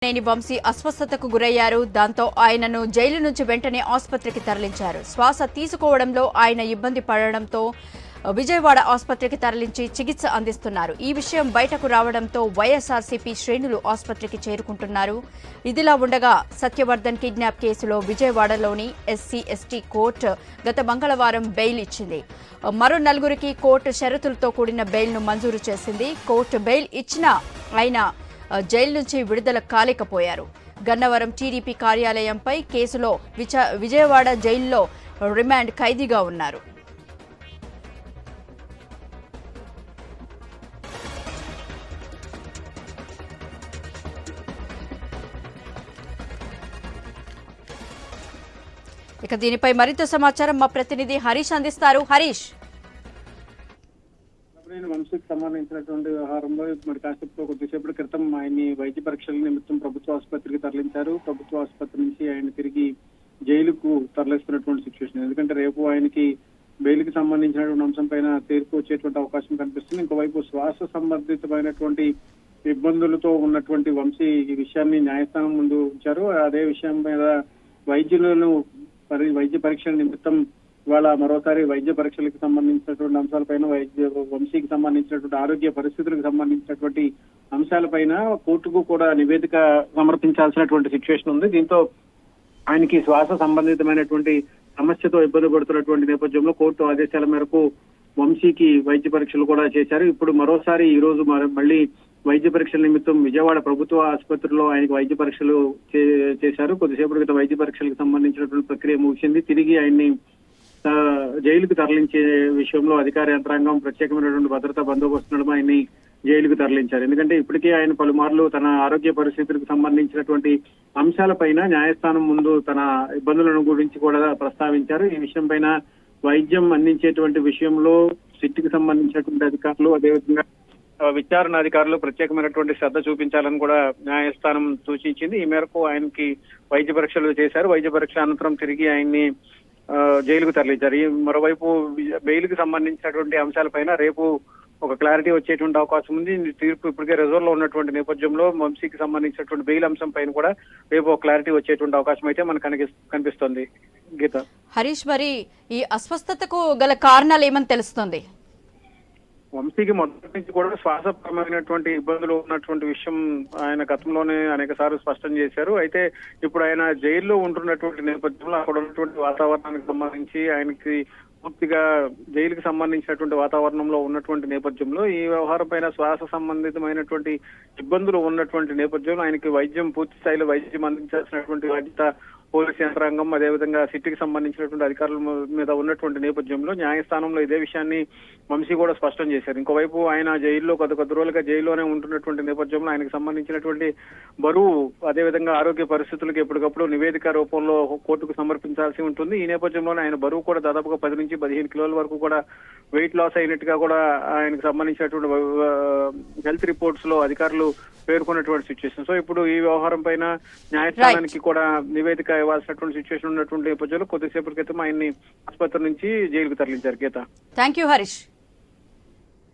నేని వంశీ అస్వస్థతకు గురయ్యారు. దాంతో ఆయనను జైలు నుంచి వెంటనే ఆసుపత్రికి తరలించారు. శ్వాస తీసుకోవడంలో ఆయన ఇబ్బంది పడడంతో విజయవాడ ఆసుపత్రికి తరలించి చికిత్స అందిస్తున్నారు. ఈ విషయం బయటకు రావడంతో వైఎస్ఆర్సీపీ శ్రేణులు ఆసుపత్రికి చేరుకుంటున్నారు. ఇదిలా ఉండగా సత్యవర్ధన్ కిడ్నాప్ కేసులో విజయవాడలోని ఎస్సీ/ఎస్టీ కోర్టు గత మంగళవారం బెయిల్ ఇచ్చింది. మరో నలుగురికి కోర్టు షరతులతో కూడిన బెయిల్ను మంజూరు చేసింది. కోర్టు బెయిల్ ఇచ్చినా ఆయన జైలు నుంచి విడుదల కాలేకపోయారు. గన్నవరం టీడీపీ కార్యాలయంపై కేసులో విజయవాడ జైల్లో రిమాండ్ ఖైదీగా ఉన్నారు. ఇక దీనిపై మరింత సమాచారం మా ప్రతినిధి హరీష్ అందిస్తారు. హరీష్, వంశీకి సంబంధించినటువంటి వ్యవహారంలో మరి కాసేపు కొద్దిసేపటి క్రితం ఆయన్ని వైద్య పరీక్షల నిమిత్తం ప్రభుత్వ ఆసుపత్రికి తరలించారు. ప్రభుత్వ ఆసుపత్రి నుంచి ఆయన తిరిగి జైలుకు తరలిస్తున్నటువంటి సిచ్యువేషన్. ఎందుకంటే రేపు ఆయనకి బెయిల్కి సంబంధించినటువంటి అంశం పైన తీర్పు వచ్చేటువంటి అవకాశం కనిపిస్తుంది. ఇంకోవైపు శ్వాస సంబంధితమైనటువంటి ఇబ్బందులతో ఉన్నటువంటి వంశీ ఈ విషయాన్ని న్యాయస్థానం ముందు ఉంచారు. అదే విషయం మీద వైద్య పరీక్షల నిమిత్తం ఇవాళ మరోసారి వైద్య పరీక్షలకు సంబంధించినటువంటి అంశాలపైన వంశీకి సంబంధించినటువంటి ఆరోగ్య పరిస్థితులకు సంబంధించినటువంటి అంశాలపైన కోర్టుకు కూడా నివేదిక సమర్పించాల్సినటువంటి సిచ్యువేషన్ ఉంది. దీంతో ఆయనకి శ్వాస సంబంధితమైనటువంటి సమస్యతో ఇబ్బంది పడుతున్నటువంటి నేపథ్యంలో కోర్టు ఆదేశాల మేరకు వంశీకి వైద్య పరీక్షలు కూడా చేశారు. ఇప్పుడు మరోసారి ఈ రోజు మళ్ళీ వైద్య పరీక్షల నిమిత్తం విజయవాడ ప్రభుత్వ ఆసుపత్రిలో ఆయనకు వైద్య పరీక్షలు చేశారు. కొద్దిసేపటి క్రితం వైద్య పరీక్షలకు సంబంధించినటువంటి ప్రక్రియ ముగిసింది. తిరిగి ఆయన్ని జైలుకు తరలించే విషయంలో అధికార యంత్రాంగం ప్రత్యేకమైనటువంటి భద్రతా బందోబస్తు నడుమ ఆయన్ని జైలుకు తరలించారు. ఎందుకంటే ఇప్పటికే ఆయన పలుమార్లు తన ఆరోగ్య పరిస్థితులకు సంబంధించినటువంటి అంశాలపైన న్యాయస్థానం ముందు తన ఇబ్బందులను గురించి కూడా ప్రస్తావించారు. ఈ విషయం పైన వైద్యం అందించేటువంటి విషయంలో సిట్కి సంబంధించినటువంటి అధికారులు, అదేవిధంగా విచారణ అధికారులు ప్రత్యేకమైనటువంటి శ్రద్ధ చూపించాలని కూడా న్యాయస్థానం సూచించింది. ఈ మేరకు ఆయనకి వైద్య పరీక్షలు చేశారు. వైద్య పరీక్ష అనంతరం తిరిగి ఆయన్ని జైలుకు తరలించారు. మరోవైపు బెయిల్కి సంబంధించినటువంటి అంశాలపైన రేపు ఒక క్లారిటీ వచ్చేటువంటి అవకాశం ఉంది. తీర్పు ఇప్పటికే రిజర్వ్ లో ఉన్నటువంటి నేపథ్యంలో వంశీకి సంబంధించినటువంటి బెయిల్ అంశం పైన కూడా రేపు ఒక క్లారిటీ వచ్చేటువంటి అవకాశం అయితే మనకు కనిపిస్తోంది. గీత, హరీష్, మరి ఈ అస్వస్థతకు గల కారణాలు ఏమని తెలుస్తోంది? వంశీకి మొదటి నుంచి కూడా శ్వాసపరమైనటువంటి ఇబ్బందులు ఉన్నటువంటి విషయం ఆయన గతంలోనే అనేక సార్లు స్పష్టం చేశారు. అయితే ఇప్పుడు ఆయన జైల్లో ఉంటున్నటువంటి నేపథ్యంలో అక్కడ ఉన్నటువంటి వాతావరణానికి సంబంధించి ఆయనకి పూర్తిగా జైలుకి సంబంధించినటువంటి వాతావరణంలో ఉన్నటువంటి నేపథ్యంలో ఈ వ్యవహారం పైన శ్వాస సంబంధితమైనటువంటి ఇబ్బందులు ఉన్నటువంటి నేపథ్యంలో ఆయనకి పూర్తి స్థాయిలో వైద్యం అందించాల్సినటువంటి బాధ్యత పోలీసు యంత్రాంగం, అదేవిధంగా సిట్కి సంబంధించినటువంటి అధికారుల మీద ఉన్నటువంటి నేపథ్యంలో న్యాయస్థానంలో ఇదే విషయాన్ని వంశీ కూడా స్పష్టం చేశారు. ఇంకోవైపు ఆయన జైల్లో కొద్ది రోజులుగా జైల్లోనే ఉంటున్నటువంటి నేపథ్యంలో ఆయనకు సంబంధించినటువంటి బరువు, అదేవిధంగా ఆరోగ్య పరిస్థితులకు ఎప్పటికప్పుడు నివేదిక రూపంలో కోర్టుకు సమర్పించాల్సి ఉంటుంది. ఈ నేపథ్యంలోనే ఆయన బరువు కూడా దాదాపుగా 10 నుంచి 15 కిలోల వరకు కూడా వెయిట్ లాస్ అయినట్టుగా కూడా ఆయనకు సంబంధించినటువంటి హెల్త్ రిపోర్ట్స్ లో అధికారులు పేర్కొన్నటువంటి సిచ్యువేషన్. సో ఇప్పుడు ఈ వ్యవహారం పైన న్యాయస్థానానికి కూడా నివేదిక ఇవ్వాల్సినటువంటి సిచ్యువేషన్ ఉన్నటువంటి నేపథ్యంలో కొద్దిసేపటి క్రితం ఆయన్ని ఆసుపత్రి నుంచి జైలుకు తరలించారు. గీత, థ్యాంక్ యూ హరీష్.